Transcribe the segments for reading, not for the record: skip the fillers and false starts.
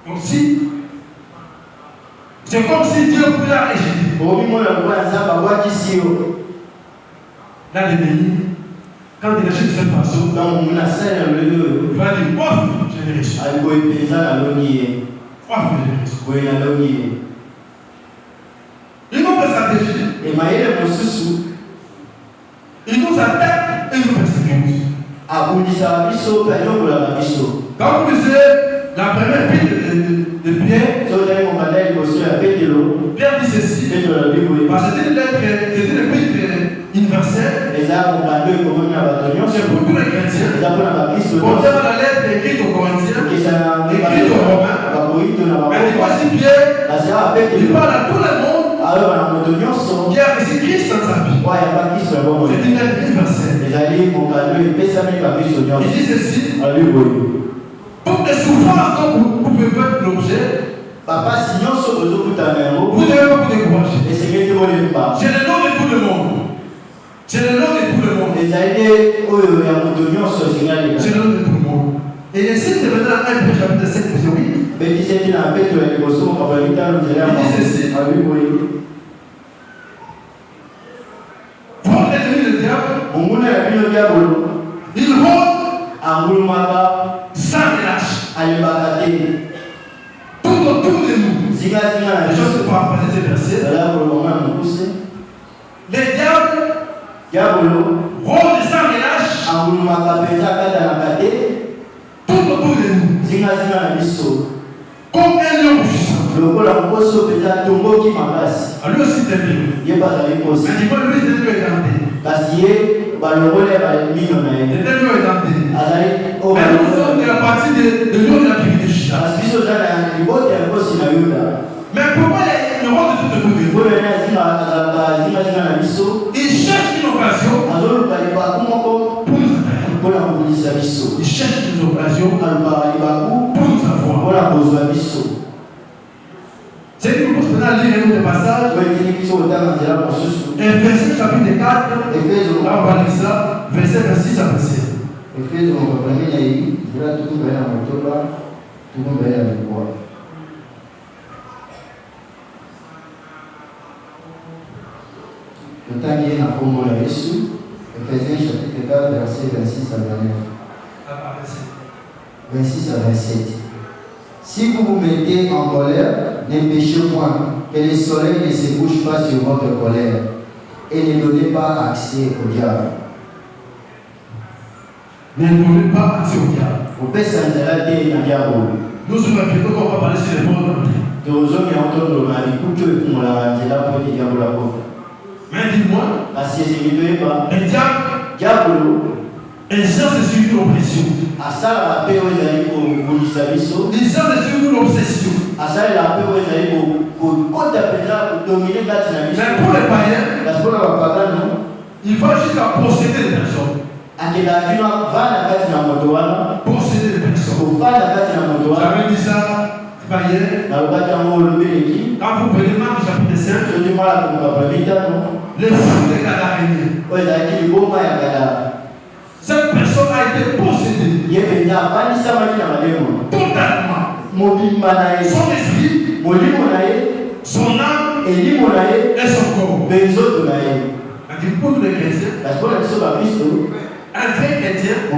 Donc si, c'est comme si Dieu voulait agir. Là, l'ennemi, quand il agit de cette façon, il va dire, oh, je l'ai reçu. Ils n'ont pas stratégie. Ils nous attaquent et ils nous persécutent. Quand vous lisez la première épître de Pierre, Pierre dit ceci, parce que c'était une lettre, c'était une épître universelle. C'est pour tous les chrétiens. Contrairement à la lettre écrite aux Corinthiens, écrite aux Romains. Mais voici Pierre, il parle à tout le monde qui a reçu Christ dans sa vie. C'est une lettre universelle. Il dit ceci, toutes les souffrances dont vous pouvez faire l'objet, vous devez pas vous décourager. C'est le nom de tout le monde. C'est le nom de tout le monde. C'est le nom de tout le monde. Et les signes de maintenant, 1 chapitre 7, verset 8. Il dit ceci. Votre ennemi le diable, il rôde sans relâche. Tout autour de nous. Je ne sais pas passer ces versets. Les diables rôdent sans relâche. Tout autour de nous. Comme un lion puissant. Lui aussi termine. Mais dis-moi, lui, c'est le lion édenté. Mais nous sommes de la partie de lion de la tribu de Juda. Mais pourquoi le roi de tout le monde? Il cherche une occasion pour nous attaquer. Il cherche une occasion pour nous avoir. C'est une chose qu'on a lu dans le passage. Ephésiens chapitre 4, là on va lire ça, verset 26 à 27. Ephésiens chapitre 4, verset 26 à 29. 26 à 27. Si vous vous mettez en colère, ne péchez point, que le soleil ne se couche pas sur votre colère, et ne donnez pas accès au diable. Ne donnez pas accès au diable. Nous sommes invités qu'on va parler sur les bonnes doctrines. Mais dis-moi, le diable exerce sur une oppression. Il exerce sur une obsession. Mais pour les païens, il va jusqu'à posséder les personnes. Posséder les personnes. J'avais dit ça, païen. Quand vous prenez Marc chapitre 5, les fous des Gadaréniens. Cette personne a été possédée. Totalement. Son esprit, son âme et son corps. Pour nous les chrétiens, un vrai chrétien ne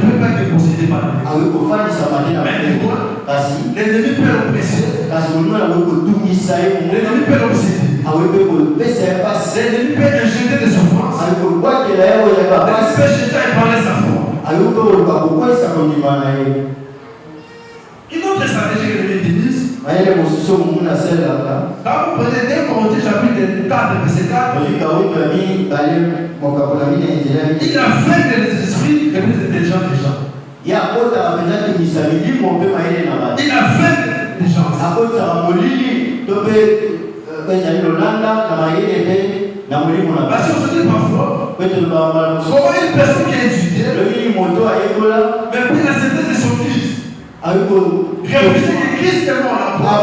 peut pas être possédé par lui. Mais pourquoi? L'ennemi peut l'oppresser. L'ennemi peut l'obséder. L'ennemi peut injecter des souffrances. L'ennemi peut jeter et parler sa foi. Une autre stratégie que l'ennemi utilise, quand vous prenez 2 Corinthiens chapitre 4, verset 4, il affecte les esprits les plus intelligents des gens. Il affecte les gens. Parce qu'on se dit parfois, comment une personne qui a étudié, mais puis la synthèse de son Christ, réfléchit que Christ est mort à la croix.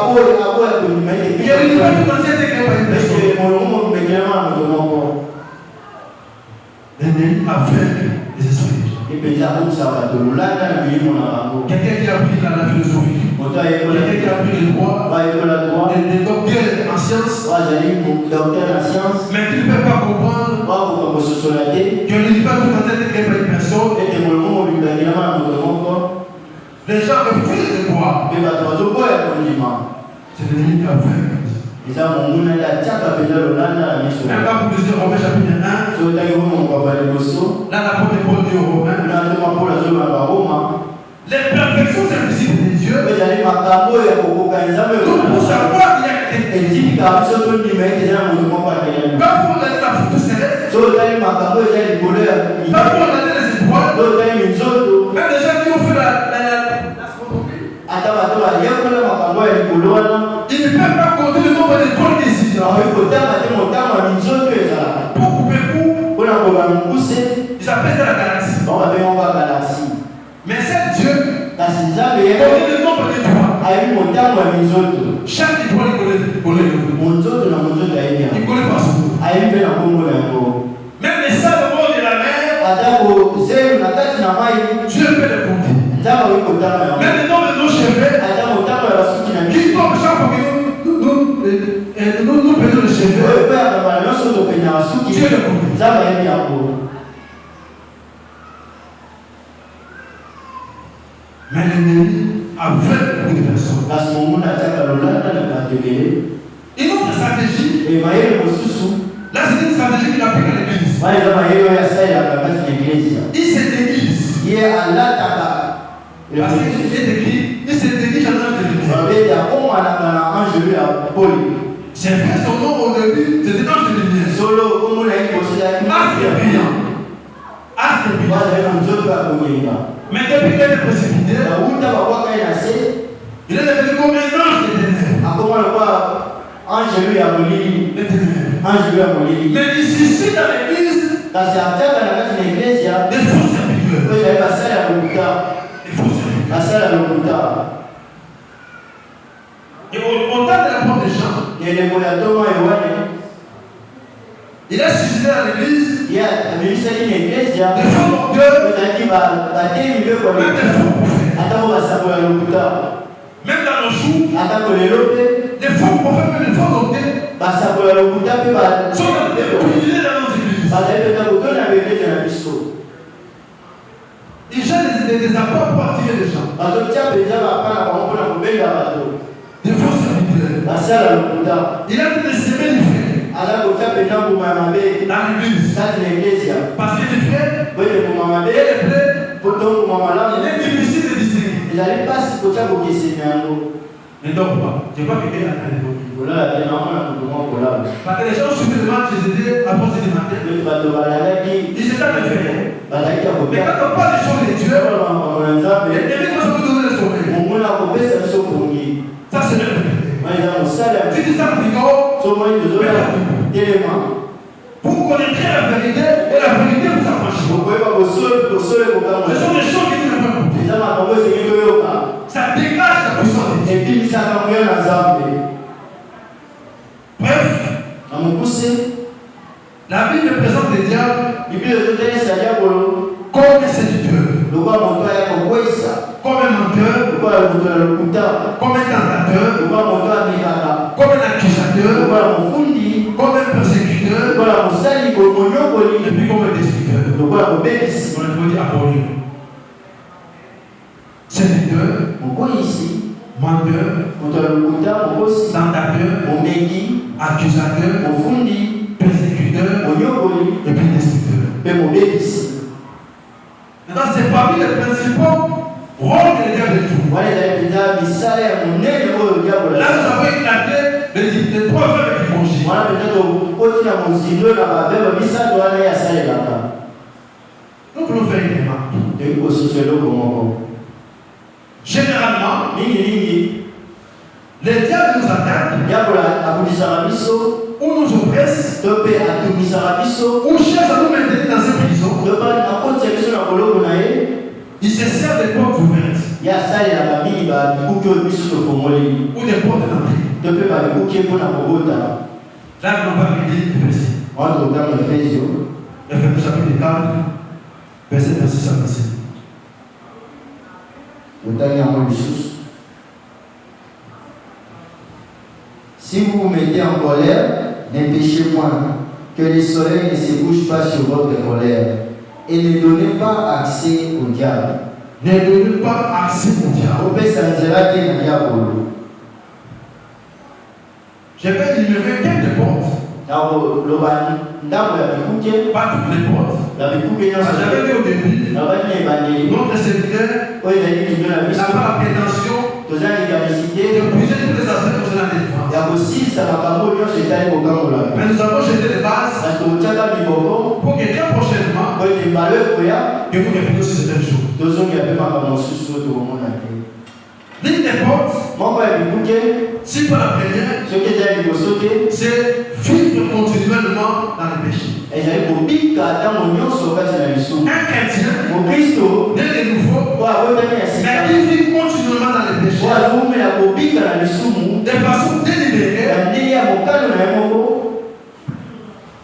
Il y a une liberté financière qui est pas une personne. L'ennemi affecte les esprits. Quelqu'un qui a appris la philosophie. Quelqu'un qui a appris le droit. Des docteurs en sciences. Mais qui ne peut pas comprendre que l'univers tout entier est créé par une personne. Les gens refusent de croire. C'est l'ennemi qui a fait. Même quand vous lisez Romains chapitre 1, là l'apôtre Paul dit aux Romains, les perfections invisibles des dieux, donc pour savoir qu'il y a quelqu'un. Quand vous regardez la photo céleste, quand vous regardez les étoiles, même les gens qui ont fait l'astronomie, ils ne peuvent pas compter le nombre d'étoiles qui existent. Pour couper court, ils appellent ça la galaxie. Mais c'est Dieu qui connaît le nombre d'étoiles. Chaque étoile, il connaît le nombre. Il connaît pas son nom. Même les sables de la mer, Dieu peut les compter. Même le nombre de nos cheveux qui tombent chaque fois que nous prenons les cheveux, Dieu le compte. Mais l'ennemi a fait beaucoup de personnes. Une autre stratégie, là c'est une stratégie qu'il applique à l'église. Il se déguise. Parce qu'il est écrit, il se déguise en ange de lumière. C'est vrai, son nom au début, c'était ange de lumière. Astre brillant. Mais depuis qu'il est précipité, il est devenu comme un ange de ténèbres. Mais ici dans l'église, des faux serviteurs. Et au temps de la porte des gens, il a suscité dans l'église des faux docteurs, même des faux prophètes. Même dans nos jours, des faux prophètes, même des faux docteurs sont utilisés dans nos églises. Ils jettent des apports pour attirer les gens. Des faux serviteurs. Il a dit de s'aimer les frères. Dans l'église. Parce que les frères et les frères, il est difficile de distinguer. Ne dors pas. Je vois que quelqu'un a des parce que les gens suivent le match, ils étaient à poser des matins. Ils étaient à le faire. Mais quand on parle des choses de Dieu, l'ennemi commence à vous donner le sommeil. Ça c'est le fait. Tu dis ça, vous connaîtrez la vérité et la vérité vous affranchit. Ce sont des choses qui nous font compter. Ça dégage la puissance de Dieu. Bref, la Bible présente les diables comme un séducteur, comme un menteur, comme un tentateur, comme un accusateur, comme un persécuteur, et puis comme un destructeur. On a dit Apollyon. Séducteur, menteur, tentateur, accusateur, persécuteur, et puis destructeur. Maintenant, c'est parmi les principaux rôles que les diables jouent. Là, nous avons éclaté les trois femmes épongies. Nous voulons faire une remarque. Généralement, les diables nous attaquent, ou nous oppressent, ou cherchent à nous maintenir dans ces prisons. Ils se servent des portes ouvertes ou des portes d'entrée. Là, on va lire Éphésiens. Éphésiens chapitre 4, verset 6 à 7. Si vous vous mettez en colère, ne péchez point, que le soleil ne se couche pas sur votre colère, et ne donnez pas accès au diable. Ne donnez pas accès au diable. Je vais énumérer quelques portes. Pas toutes les portes. J'avais dit au début, notre serviteur n'a pas la prétention de puiser tous les aspects de la défense. Mais nous avons jeté les bases pour que très prochainement, que vous réfléchissiez sur certaines choses. L'une des portes, si pas la première, c'est vivre continuellement dans le péché. Un chrétien, né de nouveau, mais qui vit continuellement dans le péché, de façon délibérée,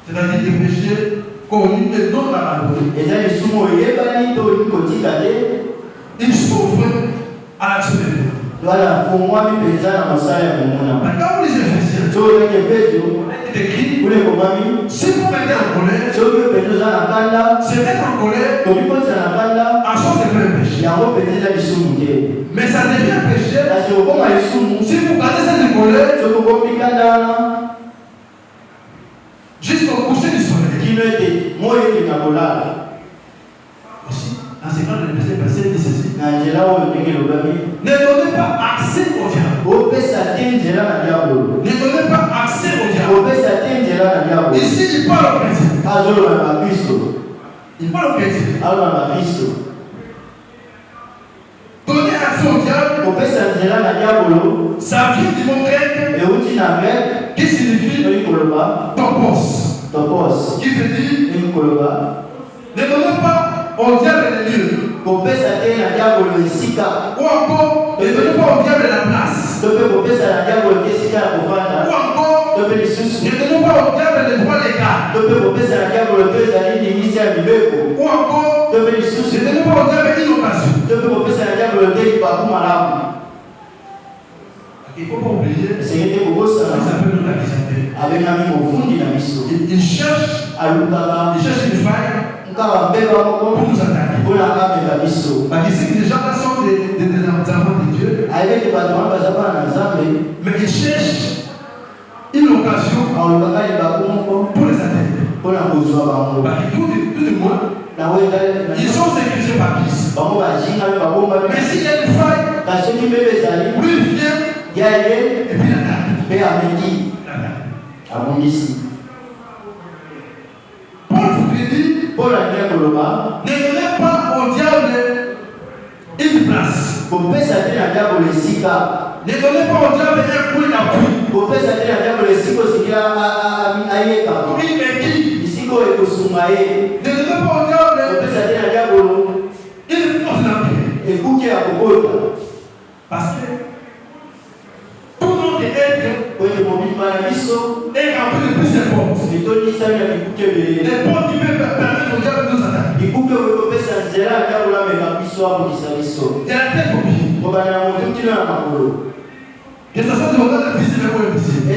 c'est-à-dire des péchés connus mais non abandonnés. Il souffre à l'action de Dieu. Voilà, pour moi, il y a un Quand vous lisez Ephésiens, il est écrit, si vous mettez en colère, se mettre en colère, en soi c'est pas un péché. Mais ça devient péché si vous gardez cette colère jusqu'au coucher du soleil. Aussi, dans ces cas de verset dit ceci. Ne donnez pas accès au diable. Ne donnez pas accès au diable. Ici, il parle au chrétien. Il parle au chrétien. Donner accès au diable, ça vient du mot grec qui signifie topos. Qui veut dire ne donnez pas au diable les lieux. Ou encore, ne donnez pas au diable la place. Ou encore, ne donnez pas au diable les droits légaux. Ou encore, ne donnez pas au diable une occasion. Il ne faut pas oublier, ça s'appelle une activité. Il cherche une faille pour nous attaquer. Ici, les gens là sont des enfants de Dieu. Mais ils cherchent une occasion pour les attaquer. Tout de moins, ils sont sécurisés par Christ. Mais s'il y a une faille, lui il vient et puis l'attaque. Paul voudrait dire, ne donnez pas au diable une place. Ne donnez pas au diable un point d'appui. Une béquille. Ne donnez pas au diable une porte d'appui. Parce que tout notre être est rempli de plus de portes. Les portes qui peuvent permettre au diable de nous attaquer. C'est la tête au pied. Que ce soit du regard visible ou invisible.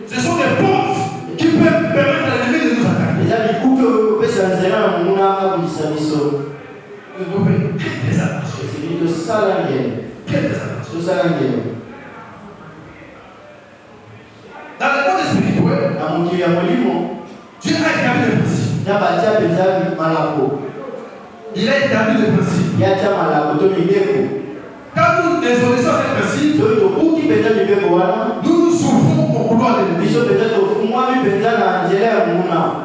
Ce sont des portes qui peuvent permettre à l'ennemi de nous attaquer. Nous devons faire très attention. Dans le monde spirituel, Dieu a établi le principe. Il a établi le principe. Quand nous désobéissons à ce principe, nous souffrons au couloir de l'ennemi.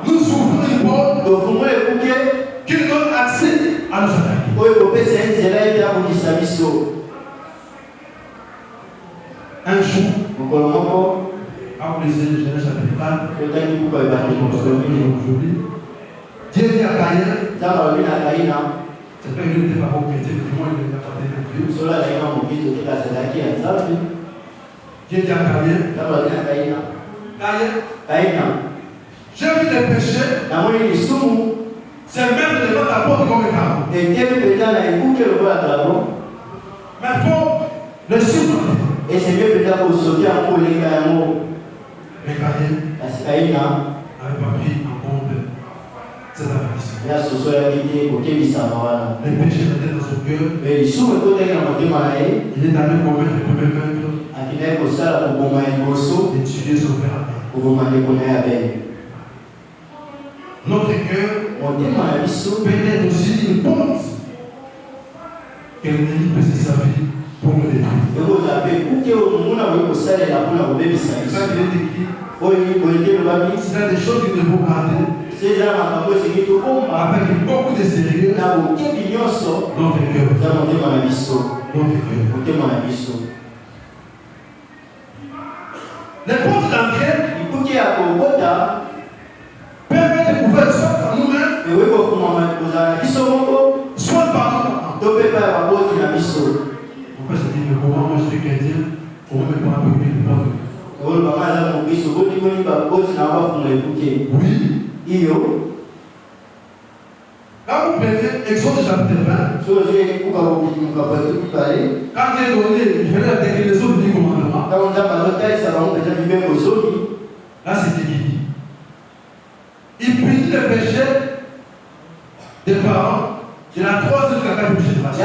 Nous souffrons une porte qui nous donne accès à nos attaques. Un jour, quand vous lisez le Genèse chapitre 4, aujourd'hui, Dieu dit à Caïn, c'est pas une des parents chrétiens, du moins il est apporté de Dieu. Dieu dit à Caïn, j'ai vu les péchés, c'est même devant ta porte comme un carreau. Et quel pétale a écouté le roi à dragon? Mais il faut le supporter. Et c'est mieux peut-être pour sauter en haut les cailloux. Mais Caïn Parce que Caïn n'avait pas pris en compte cette apparition. il a ce soir été côté du Samawa. Les péchés étaient dans son cœur. Mais il s'ouvre côté de la montée malade. Il est allé commettre le premier meurtre. À qui n'est pas ça pour bomber un grosso. Et tuer son frère Abel. Pour bomber un bonnet à peine. Notre cœur Montée peut être aussi une porte que l'ennemi peut se servir pour nous détruire. Et vous avez écouté au monde avec le salaire la pour la bébé ça. C'est ça qu'il est écrit. S'il y a des choses qu'il ne faut pas garder avec beaucoup de sérieux dans tes cœurs. Les portes d'entrée permettent de pouvoir soit par nous-mêmes, soit par nous. Pourquoi je dis, mais comment moi je suis chrétien, comment me prendre un peu plus de porte? Oui. Quand vous prenez Exode chapitre 20, quand Dieu donné, il fallait la déclinaison du 10 commandements. Là, c'était qui? Il punit le péché des parents de la 3e jusqu'à la 4e génération.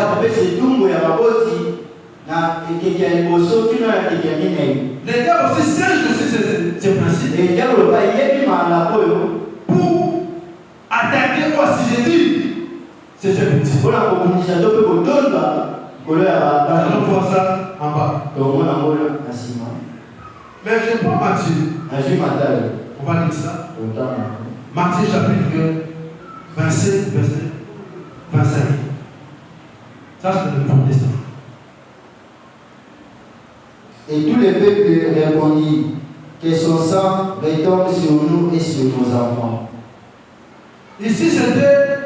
Les gars aussi singent aussi ces principes pour attaquer ou assujettir ces petits. Allons voir ça en bas. Mais je prends Matthieu. On va lire ça. Matthieu chapitre 27, verset 25. Ça, c'est le Nouveau Testament. Et tout le peuple répondit que son sang retombe sur nous et sur nos enfants. Ici, c'était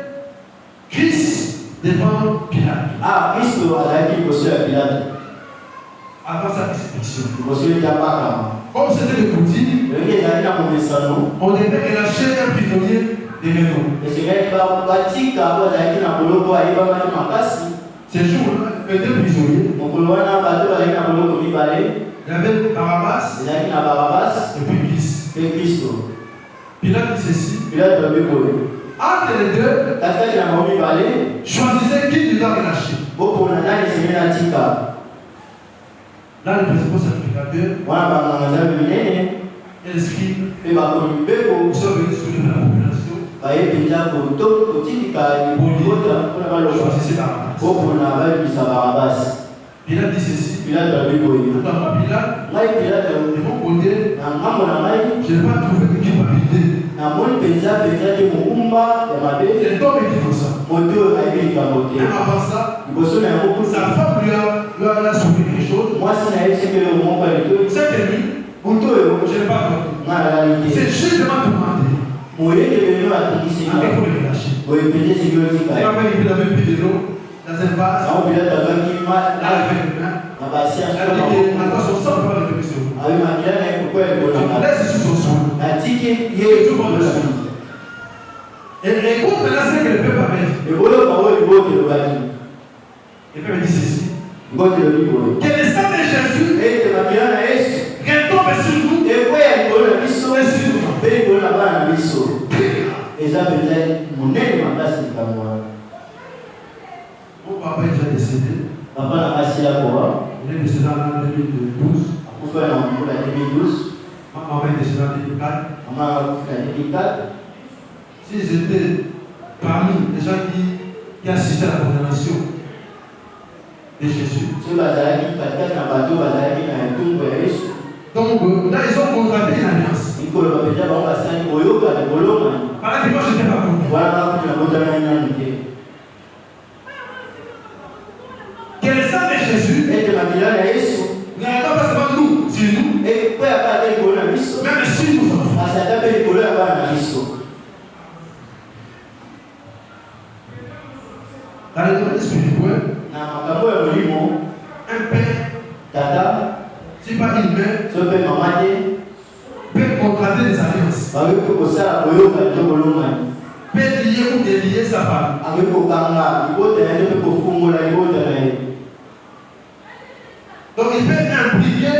Christ devant Pilate. Ah, Christ a dit que Pilate. Avant sa crucifixion. Comme c'était le coutume, on devait relâcher un prisonnier devant nous. Ces jours-là, il y avait deux prisonniers. Il y avait Barabbas et puis Christ. Pilate dit ceci. Entre les deux, choisissez qui doit relâcher. Là, le principal sacrificateur et les scribes sont venus soulever la population. Choisissez Barabbas. Pilate dit ceci. Pilate, de mon côté, je n'ai pas trouvé de culpabilité. Cet homme est dit comme ça. Même avant ça, sa femme lui a soufflé quelque chose. C'est lui. Je n'ai pas compris. C'est justement demandé. Il faut le relâcher. Il va mettre la même vie de l'eau dans un vase. Là, avec le main. Elle dit que maintenant son sang ne va pas le sur vous. Je laisse sur son sang. Et écoute maintenant ce que le peuple avait dit. Le peuple dit ceci. Que le sang de Jésus retombe sur nous et sur nous. Mon papa est déjà décédé. Il est décédé en 2012. Ma maman est décédée en 2004. S'ils étaient parmi les gens qui assistaient à la condamnation de Jésus. Donc là, ils ont contracté une alliance. Pendant que moi, je n'étais pas contre. Que le sang de Jésus ne regarde pas seulement nous, sur nous, même sur nous enfants. Dans le domaine spirituel, un père, si pas une mère, peut contracter des alliances. peut lier ou délier sa femme. Donc il peut impliquer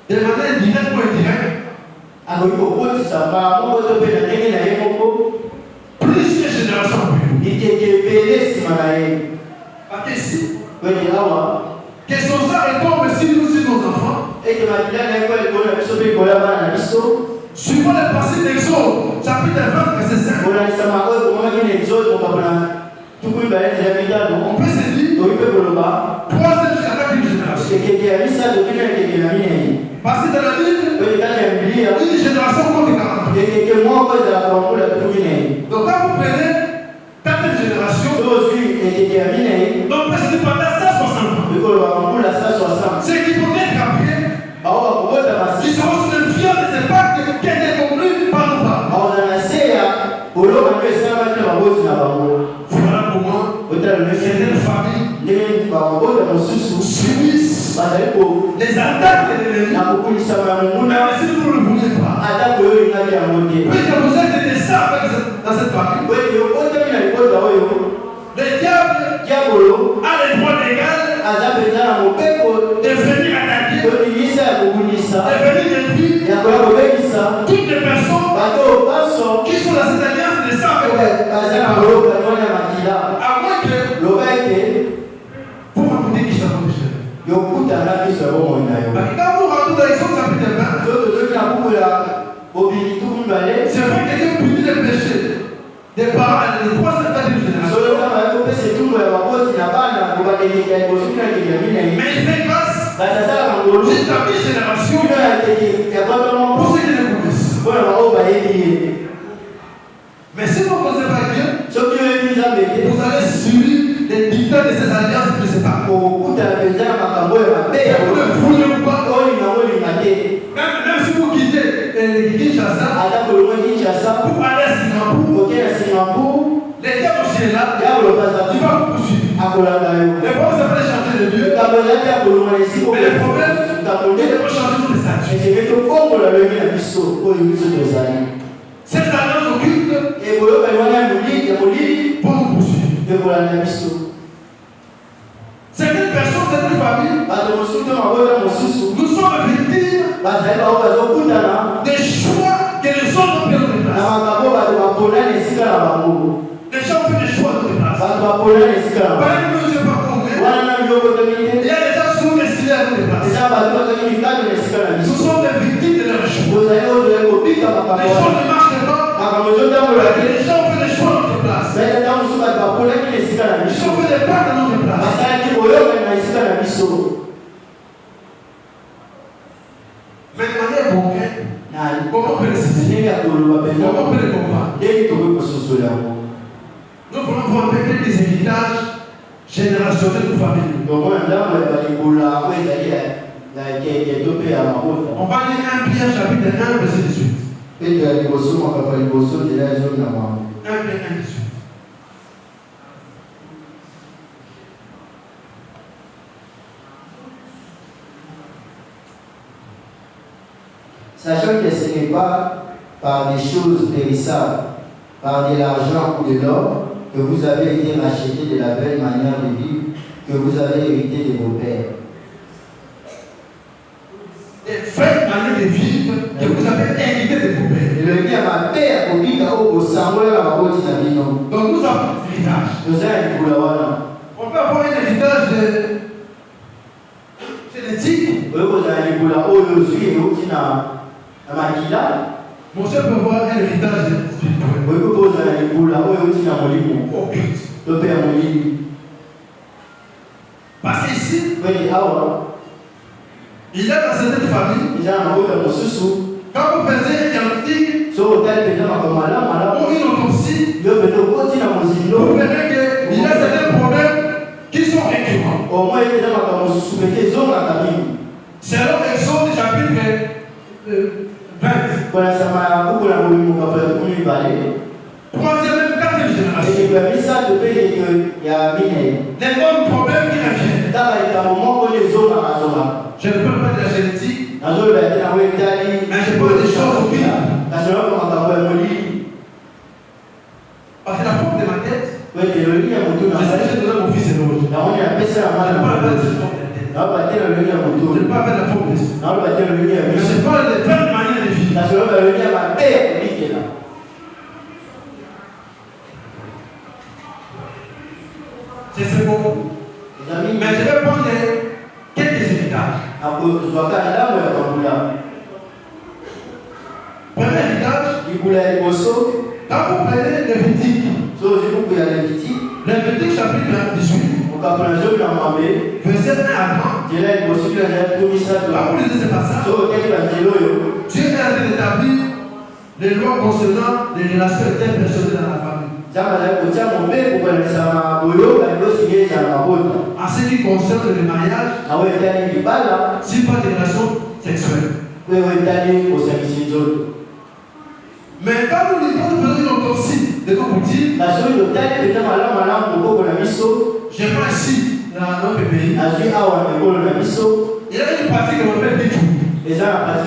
de manière directe ou indirecte plusieurs générations plus. Parce que si que son sang retombe sur nous, sur nos enfants, suivant le passé d'Exode, chapitre 20, verset 5, on peut se dire troisième génération. Parce que dans la Bible, une génération compte 40. Donc quand vous prenez 4 générations, donc on peut se dire pendant 160 ans. Ce qui peut être après, qui seront sous le fiel de ces pactes qui étaient conclus par nos parents. Voilà comment certaines familles subissent les attaques de l'ennemi. Mais si vous ne le voulez pas, puisque vous êtes des saints dans cette famille, le diable a le droit légal de venir attaquer, de venir détruire toutes les personnes qui sont dans cette alliance des saints. À moins que pour raconter qui ça va déjà. Quand vous rentrez dans Exode chapitre 20, c'est vrai que Dieu punit les péchés des parents, les 3 et 4 générations. Mais il fait grâce jusqu'à 10 générations pour ceux qui le connaissent. Mais si vous ne connaissez pas Dieu, vous allez subir les dictats de ces alliances de cet accord. Vous ne voulez pas. Même si vous quittez Kinshasa pour aller à Singapour, les diables aussi est là, il va vous poursuivre. Les problèmes, ça peut changer de Dieu. Mais les problèmes, il faut changer de statut. Ces alliances occultes pour nous poursuivre. Certaines personnes, certaines familles, nous sommes victimes des choix que les autres ont pris notre place. Les gens font des choix de notre place. Par exemple, je ne sais pas combien. Il y a des gens qui sont destinés à notre place. Nous sommes des victimes de leurs choix. Les choses ne marchent pas. Les gens font des choix à notre place. Ils ont fait des pas dans notre place. Mais de manière concrète, comment on peut les saisir? Comment on peut les comprendre? Nous voulons voir peut-être des héritages générationnels de famille. On va lire 1 Pierre chapitre 1, verset 18. 1 Pierre 1, 18. Sachant que ce n'est pas par des choses périssables, par de l'argent ou de l'or, que vous avez été rachetés de la belle manière de vivre que vous avez hérité de vos pères. Des vraies manières de vivre que vous avez hérité de vos pères. Donc nous avons un héritage. On peut avoir un héritage génétique. Mon cher peut avoir un héritage spirituel. Parce qu'ici, il y a dans certaines familles, quand vous faisiez un diagnostic ou une autopsie, vous verrez qu'il y a certains problèmes qui sont récurrents. Selon Exode chapitre 20. Troisième, même quatrième génération. Les mêmes problèmes qui reviennent. Je ne parle pas de la génétique, mais je parle des choses occultes. Je sais que j'ai donné mon fils éloge. Je ne vais pas faire la forme d'esprit. Je sais pas les plein de manières de vivre. C'est bon. Mais je vais prendre quelques héritages. Premier héritage, quand vous prenez Lévitique, Lévitique chapitre 18, verset 1 à 30, quand vous lisez ce passage, Dieu est en train d'établir les lois concernant les relations interpersonnelles dans la famille. En ce qui concerne le mariage, s'il n'y a pas de relations sexuelles. Mais quand nous faisons une autopsie de nos boutiques, je prends ici, dans notre pays, il y a une partie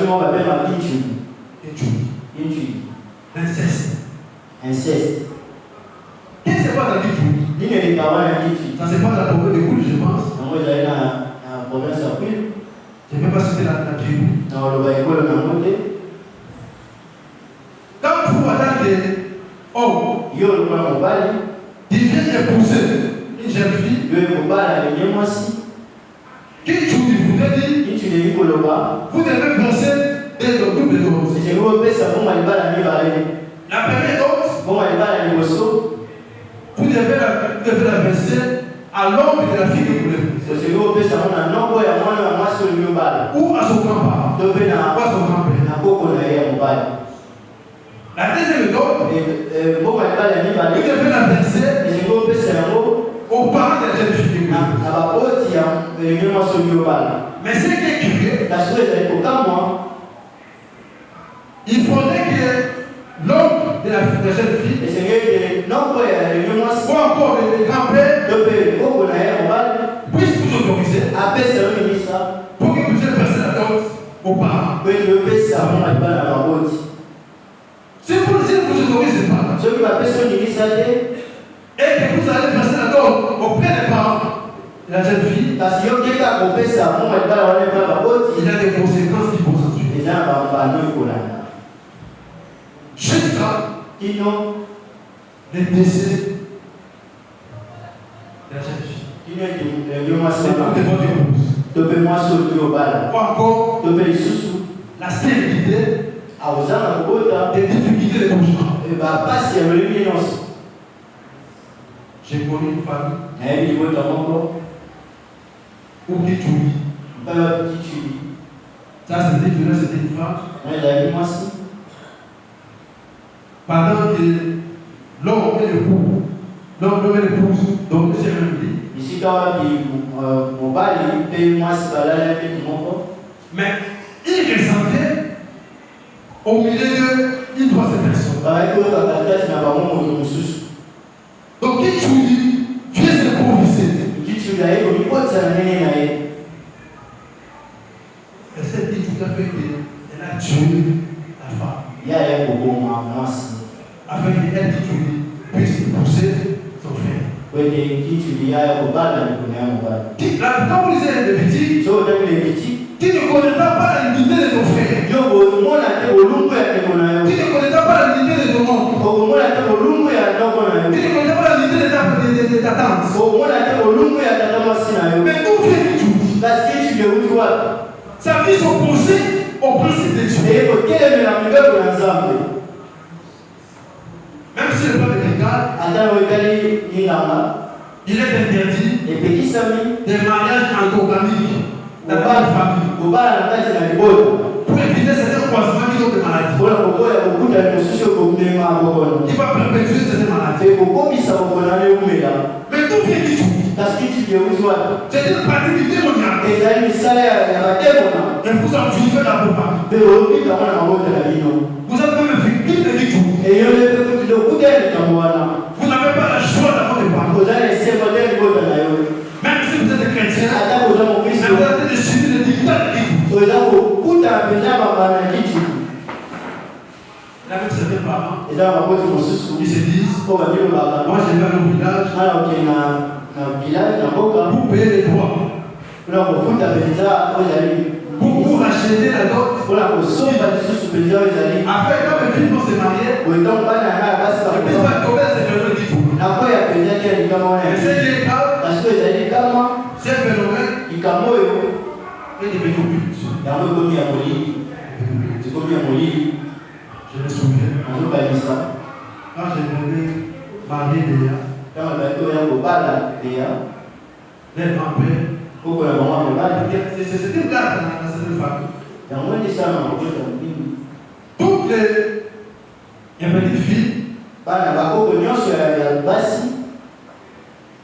qu'on appelle Bichou. Inceste. Qu'est-ce que c'est pas dans Bichou? Ça c'est pas la province de Goul, je pense. Je ne peux pas citer la tribu. Quand vous attendez des hommes qui viennent épouser une jeune fille, qui vous dit, vous devez verser des doubles de doses. La première dose, vous devez la verser à l'homme de la fille que vous voulez. Ou à son grand-père. Ou à son grand-père. La deuxième dose, vous devez la verser aux parents de la jeune fille. Mais c'est que il faudrait que l'homme de la jeune fille, ou encore le grand-père, puisse vous autoriser pour que vous puissiez verser la dot aux parents. Si vous ne vous autorisez pas, et que vous allez verser la dot auprès des parents de la jeune fille, il y a des conséquences qui vont s'ensuivre. Jusqu'à le décès de la jeune fille. Ou encore la stérilité, des difficultés de couchement. J'ai connu une famille où qui tue. Ça c'était une femme. Pendant que l'homme et l'épouse, donc c'est un lit. Mais il ressentait au milieu d'une troisième personne. Donc qui tue vient se proviser. Et cette étude a fait qu'elle a tué la femme. Afin qu'elle puisse épouser son frère. Quand vous lisez Lévitique, tu ne connais pas la dignité de ton frère. Tu ne connais pas la dignité de ton oncle. Tu ne connais pas la dignité de ta tante. Mais d'où vient-tu? Sa vie s'opposait au principe de Dieu. Même si le peuple est égal, il est interdit des mariages endogamiques dans la famille. Pour éviter certains croisements qui ont des maladies. Qui va perpétuer ces maladies. Mais d'où vient-il? C'est une pratique démoniaque. Et vous en vivez la propagande. Vous êtes même victime de l'Église. Vous n'avez pas la joie d'avoir des parents. Même si vous êtes chrétien, vous avez de subir les dictats de l'Église. Il a même certains parents Ils se disent, moi je vais aller au village pour payer les droits. Pour acheter la dot. Après, quand mes filles vont se marier, ils puissent pas tomber ces phénomènes du tout. Mais ces phénomènes, ils deviennent occultes. Je me souviens, quand je venais marier les grands-pères, c'était une blague dans cette famille. Toutes les petites filles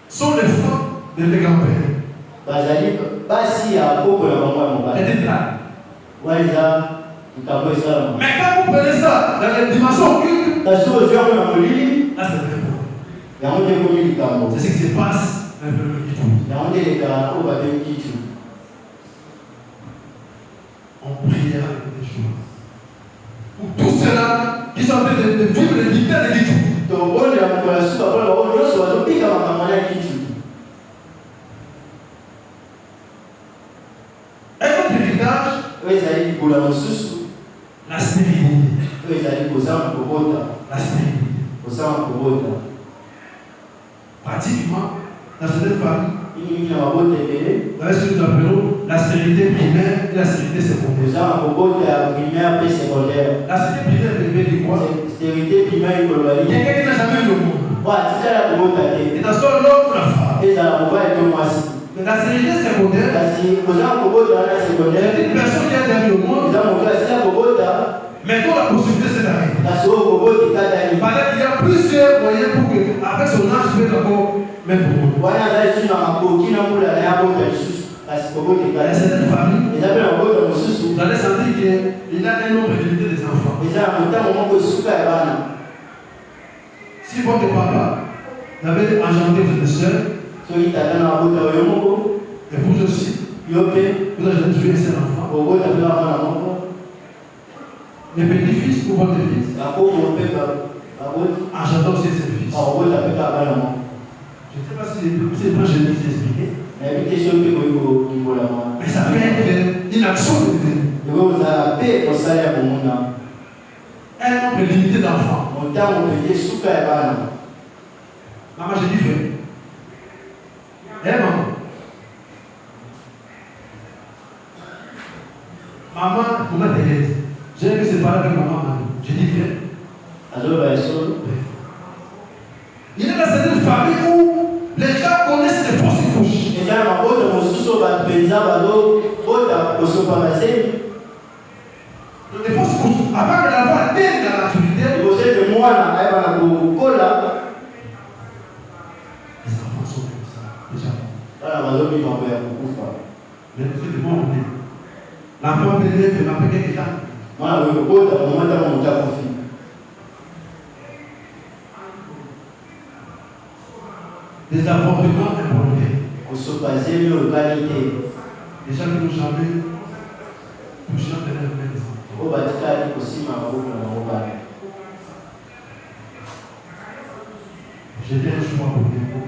sont les femmes de mes grands-pères. C'est une blague. Mais quand vous prenez ça dans les dimensions occultes, là c'est vrai. C'est ce qui se passe dans le Kitou. On priera avec des choses. Pour tous ceux-là qui sont en train de vivre les dictats de Kitou. Et notre héritage, la stérilité. La stérilité. Pratiquement, dans cette famille, dans ce que nous appelons la stérilité primaire et la stérilité secondaire. La stérilité primaire veut dire quoi? Quelqu'un qui n'a jamais eu le monde. Et dans son homme ou la femme. Mais la stérilité secondaire, c'est une personne qui a déjà eu le monde. Mais dont la possibilité c'est d'arrêter. Pendant qu'il y a plusieurs moyens pour que, avec son âge, je vais encore mettre au monde. Il y a certaines familles, vous allez sentir qu'il a un nombre limité des enfants. Si votre papa n'avait engendré votre soeur, et vous aussi, vous avez tué ses enfants. Les petits-fils ou votre fils, engendrent aussi ses fils. Je ne sais pas si c'est pas je vais expliquer. Mais ça peut être une action de Dieu. Un nombre limité d'enfants. Maman, j'ai dit fait. Maman. Maman Thérèse. J'ai vu ses parents avec maman. J'ai dit frère. Il y a dans certaines familles où les gens connaissent les fausses couches. Les fausses couches, avant de l'avoir atteint dans la maturité, les enfants sont comme ça. Déjà. Mais c'est le monde. L'enfant peut l'être, l'enfant quelque temps. Des avortements involontaires. Les gens qui n'ont jamais touché un de leurs mains. J'étais un choix pour les mots.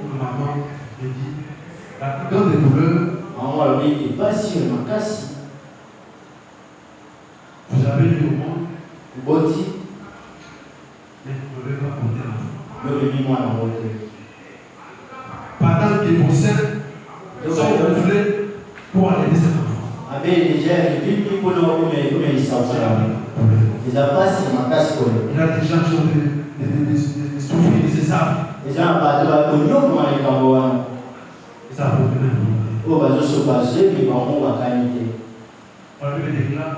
Une maman me dit, la plus grande des douleurs, vous avez eu au monde, mais vous ne pouvez pas porter l'enfant. Pendant que vos seins sont gonflés pour allaiter cet enfant. Il a déjà souffert de ses âmes. Ça faut on lui déclare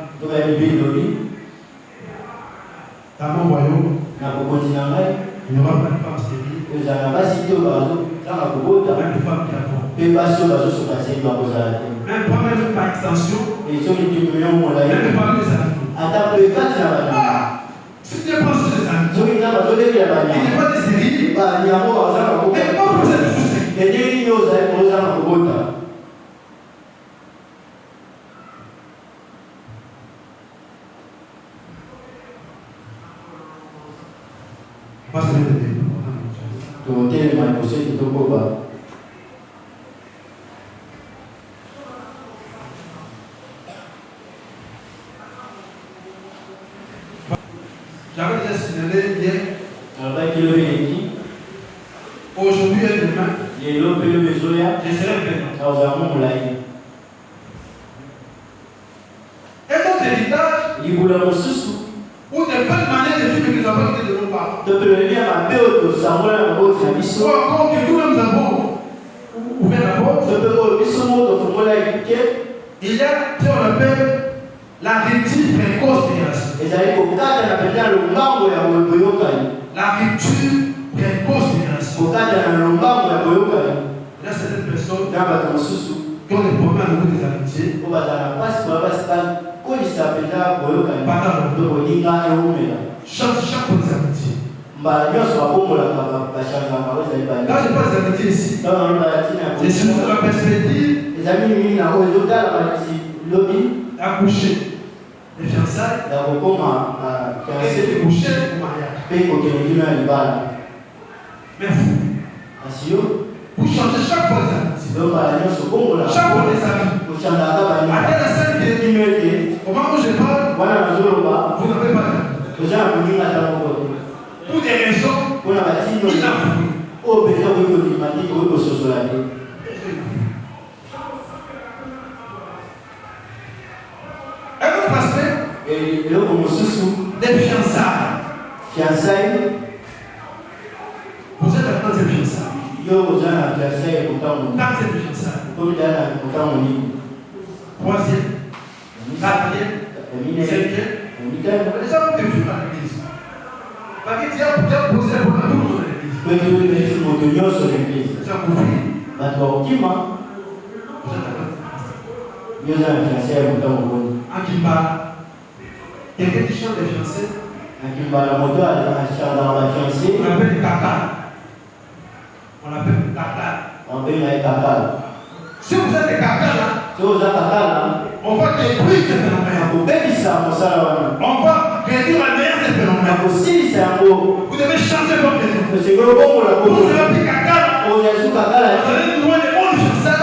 dans mon royaume, il n'y aura pas de femme stérile, même de femme qui a fort. Même par extension, même pas les animaux. Si tu penses sur les animaux, il n'y a pas de stérile, mais pas pour cette chose. J'avais déjà signalé hier. Aujourd'hui et demain, je serai présent. Et notre héritage, ou de belles manières de vivre que nous avons été de nos parents. Ou encore que nous avons ouvert la porte. Il y a ce qu'on appelle la rupture précoce des races. La rupture précoce des races. Il y a certaines personnes qui ont des problèmes au niveau des amitiés. Chaque fois des amitiés. Quand je passe d'amitié ici, c'est sur la perspective d'accoucher, les fiançailles, et de coucher au mariage. Mais vous changez chaque fois des amitiés. Chaque fois des amis. À tel instant, au moment où je parle, vous n'avez pas d'amis. Pour des raisons, il n'a un autre aspect, des fiançailles. Vous êtes dans ces fiançailles. Dans ces fiançailles. Troisième, quatrième, cinquième. Les gens ont des filles dans l'église. Parce que tu as posé un problème à tout le monde dans l'église. Tu as compris. En Kimba, quelqu'un qui chante des fiancés, on appelle Kaka. On appelle Kaka. Si vous êtes des Kaka là, on va détruire ce phénomène. On va réduire la meilleure ces phénomènes. Vous devez changer votre vie. Vous serez plus Kaka. Vous allez nous loin des bons fiancés.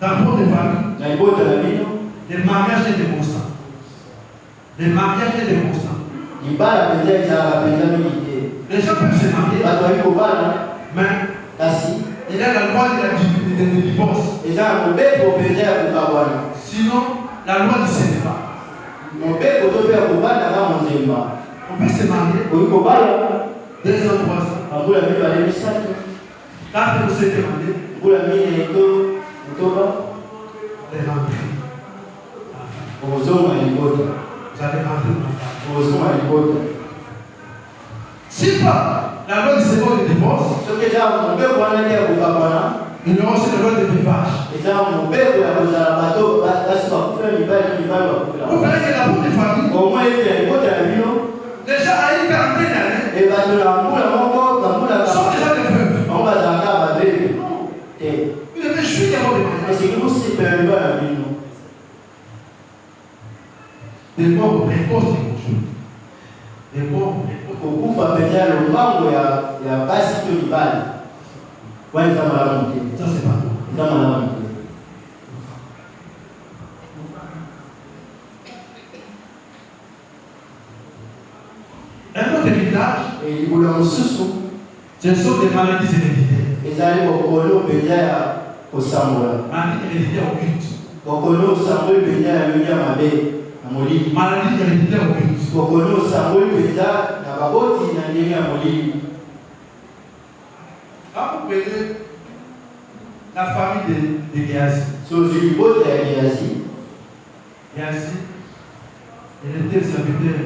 Dans votre famille, les mariages étaient démonstrants. Les mariages étaient démonstrants. Les gens peuvent se marier, mais il y a la loi de divorce. Sinon, la loi du célibat. On peut se marier 2 ans, 3 ans. Quand vous êtes marié, vous allez rentrer. Vous allez rentrer. Si pas la loi du célibat de divorce, il y aura aussi la loi de vivage. Vous verrez que la boue de famille, déjà à une quarantaine d'années, sont déjà des veuves. Vous devez jouir d'abord des mariages. Des morts précoces des conjoints. Des morts ça c'est pas bon. Un autre héritage, ce sont des maladies héréditaires. Maladies héréditaires occultes. Maladie héréditaire occulte. Quand vous prenez la famille de Géasi, Géasi, il était serviteur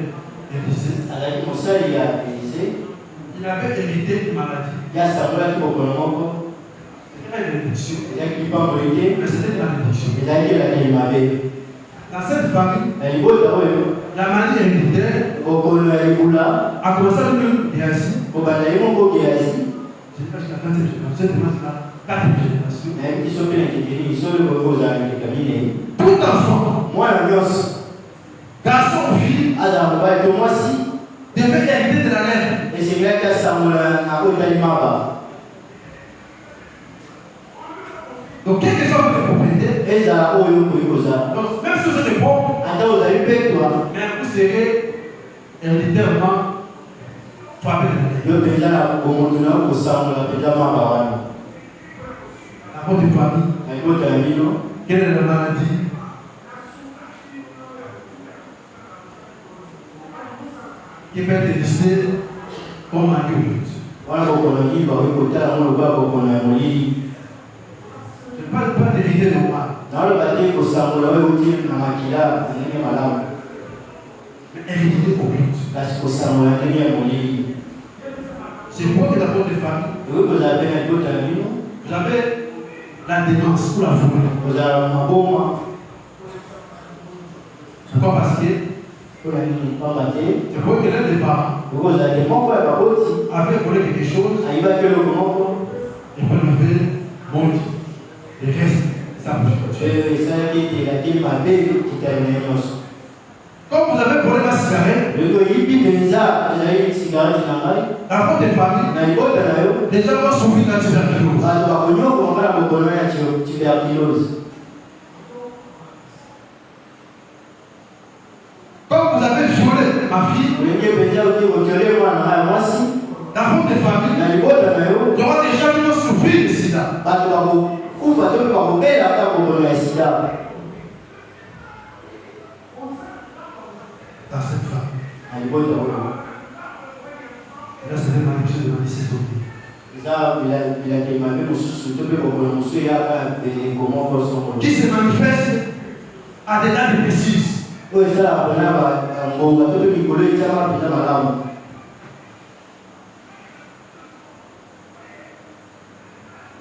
d'Élysée. Il avait hérité une maladie. C'était une malédiction. Mais c'était une malédiction. Dans cette famille, la maladie héréditaire a commencé avec Géasi. Je ne sais pas si la quatrième génération. Tout enfant devait hériter de la laine. Donc, quel que soit votre propriété, donc même si vous êtes pauvre, mais vous serez héréditairement frappé de la laine. Dans votre famille, quelle est la maladie? Qui peut être listée comme adulte. Je ne parle pas d'hériter normal. Mais hériter au but. C'est moi qui d'abord des familles. Vous avez la démence ou la folie. Pourquoi? Parce que c'est pour que l'un des parents avait volé quelque chose et pour lever mon Dieu. Le reste, ça bouge. Comme vous avez volé ma cigarette, dans votre famille, les gens vont souffrir de la tuberculose. Comme vous avez violé ma fille, dans votre famille, il y aura des gens qui vont souffrir de sida. Dans cette famille, là c'est des maladies de nécessité. Qui se manifeste à des dates précises. Il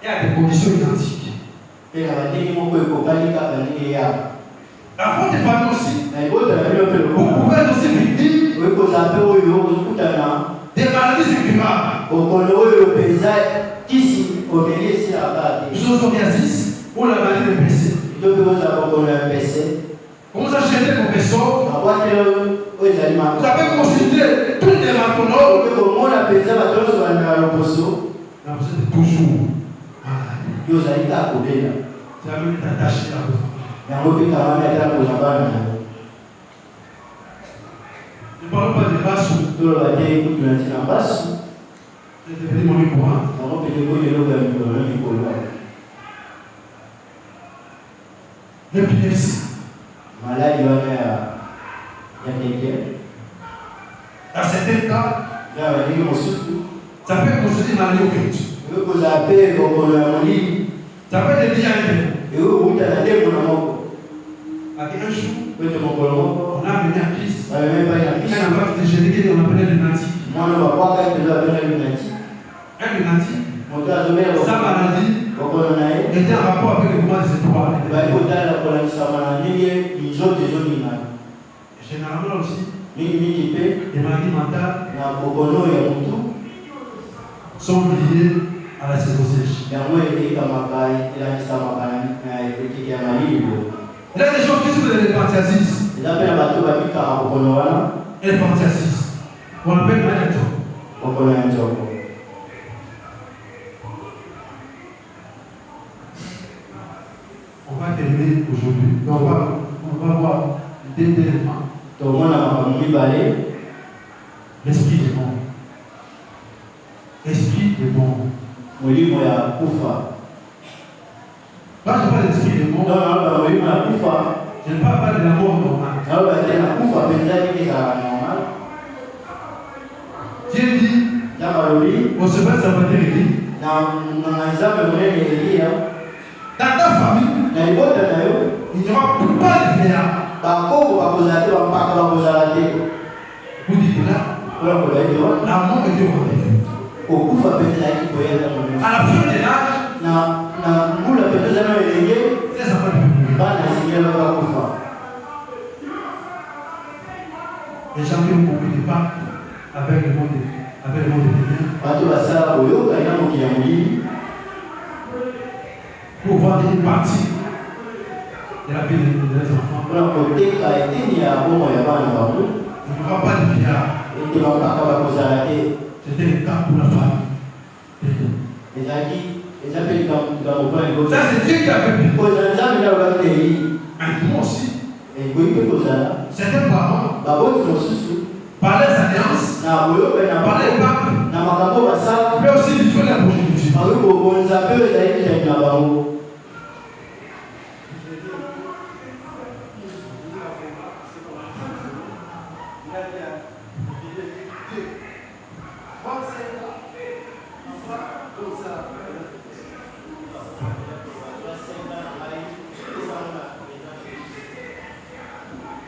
y a des conditions identiques. Dans votre famille aussi, vous pouvez être aussi victime des maladies incurables. Psoriasis ou la maladie de PC. Quand vous achetez vos vaisseaux, vous avez consulté tous les dermatologues. Là, vous êtes toujours malade. Vous avez été attaché à vous. Ne parlons pas de basse. C'est devenu mon courant. L'épilepsie. Dans certains cas, ça peut constituer une maladie occulte. Ça peut être lié à un démon. Avec un jour, on a amené à Christ un impact de génétique qu'on appelait le lunatique. Un lunatique, sa maladie était en rapport avec le mouvement des étoiles. Généralement aussi, les maladies mentales sont liées à la saison sèche. Il y a des gens qui souffrent de l'épanthiasis. L'épanthiasis. On appelle maladie. On va terminer aujourd'hui. On va voir deux éléments. L'esprit des morts. Esprit des morts. Quand je parle d'esprit des morts, je ne parle pas de la mort normale. Dieu dit, on se passe à votre église. Dans ta famille, il n'y aura pas de fléau. Vous dites là, la mort est au à la fin de l'âge, c'est ça les gens qui ne comprennent pas avec le monde de ténèbres pour voir une partie de la vie de leurs enfants. pas de vieillard. C'était le cas pour la famille. Ça, c'est Dieu qui a fait. Mais moi aussi. Certains parents, par les alliances, par les papes, mais aussi il faut la progéniture.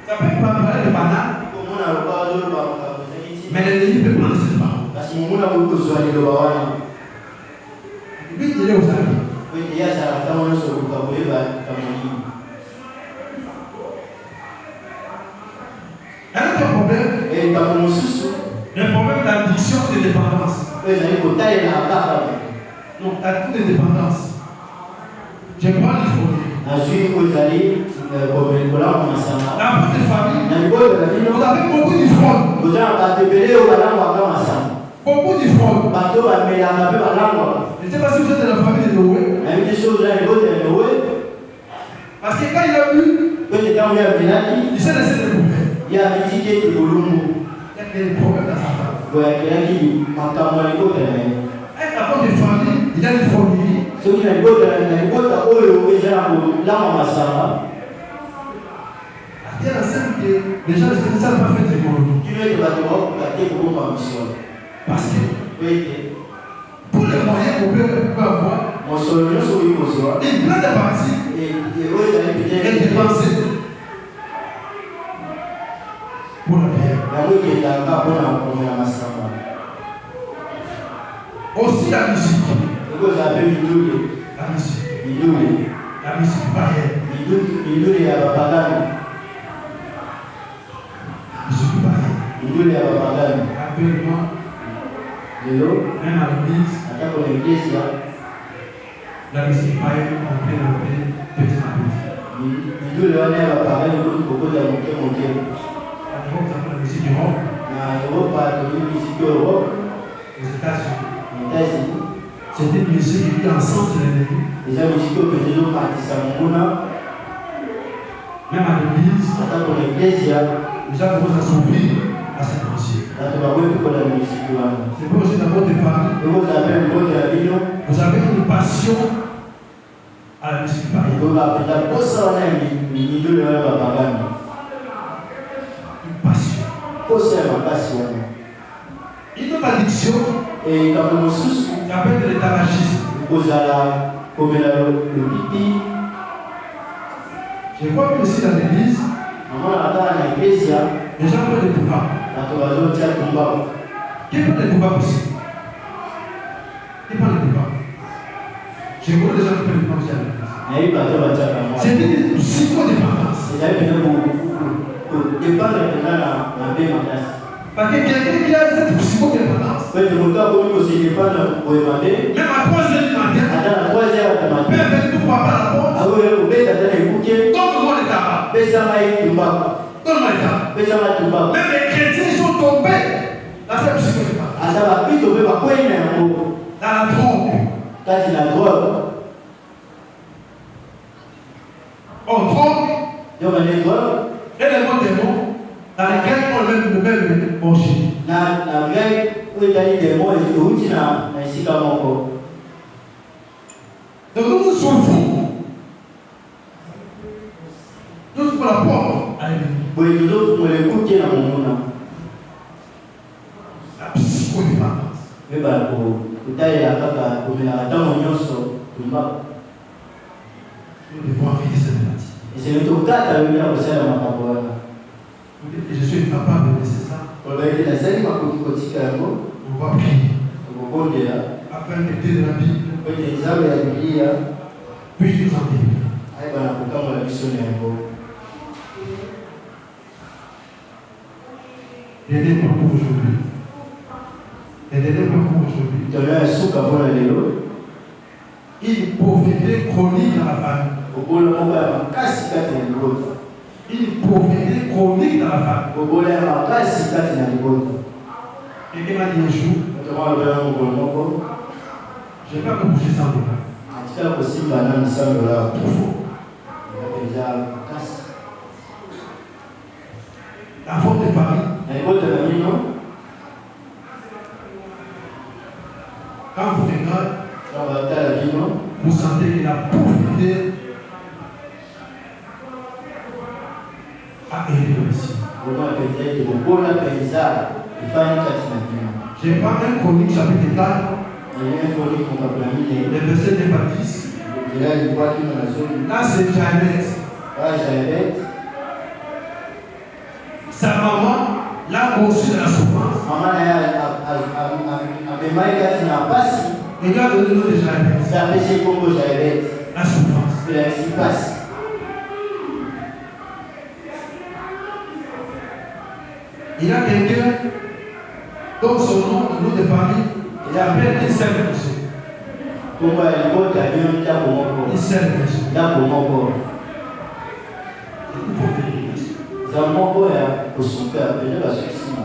Ça peut pas parler de banane, mais l'ennemi peut prendre cette parole. Lui, il est aux amis. Un autre problème, le problème d'addiction et de dépendance. Non, à toute dépendance. Je prends l'iphone. Dans votre famille, vous avez beaucoup d'iphone. Beaucoup d'iphone. Je ne sais pas si vous êtes de la famille de Noé. Parce que quand il a vu, il s'est laissé découvrir. Il y a des problèmes dans sa famille. Un rapport de famille, il y a une famille. Les gens ne savent pas faire du monde. Parce que pour les moyens qu'on peut avoir, il plein de parties et dépenser pour la bière. Aussi la musique. La musique. La musique pareil. Actuellement, même à l'église, la musique pareille, on peut l'appeler petit à petit. Vous avez la musique du rock. Aux États-Unis. C'était une musique qui est en sens de l'ennemi. Même à l'église, les gens commencent à s'ouvrir à cette musique. C'est pas aussi dans votre famille. Vous avez une passion à la musique pareille. Une passion. Une autre addiction, s'appelle le tabagisme. Je vois que ici dans l'église, les gens prennent des pouvoirs. Qui prend des pouvoirs aussi? Qui prend des pouvoirs? Je connais des gens qui prennent des pouvoirs aussi à l'église. C'est une psychodépendance. Parce que quelqu'un qui a cette psychodépendance, même à 3h du matin, peut faire tout pour avoir la porte. Donne-moi le tabac. Donne-moi le tabac. Même les chrétiens ils sont tombés dans cette psychodépendance. Dans la drogue. On drogue. Et les mots démons. Dans les Grecs, on le même manger. Donc nous souffrons. Nous pour la porte. La psychodépendance. Nous devons arrêter cette maladie. Je suis capable de laisser ça. On va prier afin d'écouter de la Bible. Puis nous en délivrer. Aidez-moi pour aujourd'hui. Aidez-moi pour aujourd'hui. Une pauvreté chronique dans la famille. une pauvreté chronique dans la famille. Et il m'a dit un jour, je ne vais pas me bouger $100. Trop fort. Dans votre famille, quand vous regardez, vous sentez que la pauvreté a élevé aussi. Je prends un Chronique chapitre 4, le verset 9 à 10. Là, c'est Jaëbeth. Sa maman l'a conçu dans la souffrance. Et lui a donné le nom de Jaëbeth. La souffrance. Il y a quelqu'un dont son nom, le nom de famille, il appelle une seule personne. Une seule personne.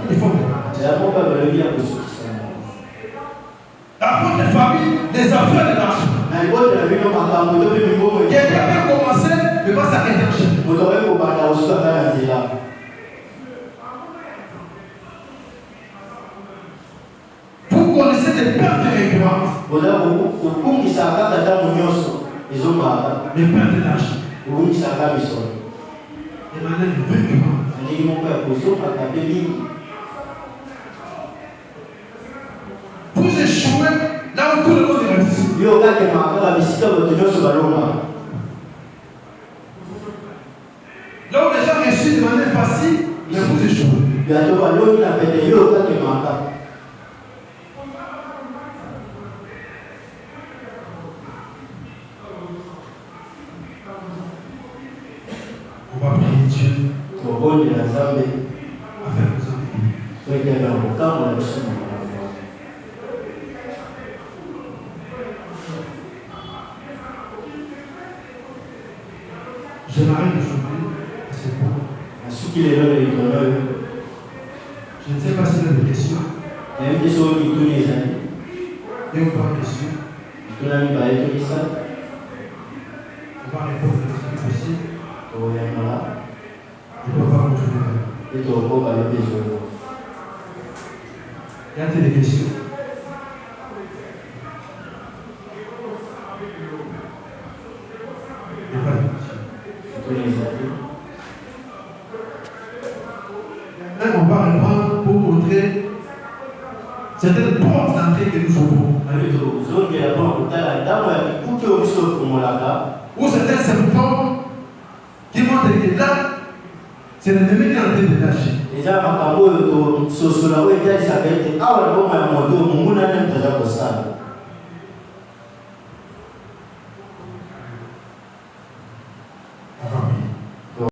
Il faut dans votre famille, des affaires de l'argent. Quelqu'un peut commencer, mais pas s'arrêter. Vous connaissez des pertes récurrentes. Des pertes d'argent. Des manières récurrentes. Vous échouez là où tout le monde est réussi. Là où les gens réussissent de manière facile, mais vous échouez. On va prier Dieu afin que vous en je m'arrête aujourd'hui à ce point. Je ne sais pas s'il y a des questions. Il y a une question. On va répondre le plus possible. Je peux pas continuer. Y a-t-il des questions? Il n'y a pas de questions. Maintenant, on va reprendre pour montrer certaines portes d'entrée que nous ouvrons. Ou certains symptômes qui montrent que là, c'est l'ennemi qui est en train de lâcher.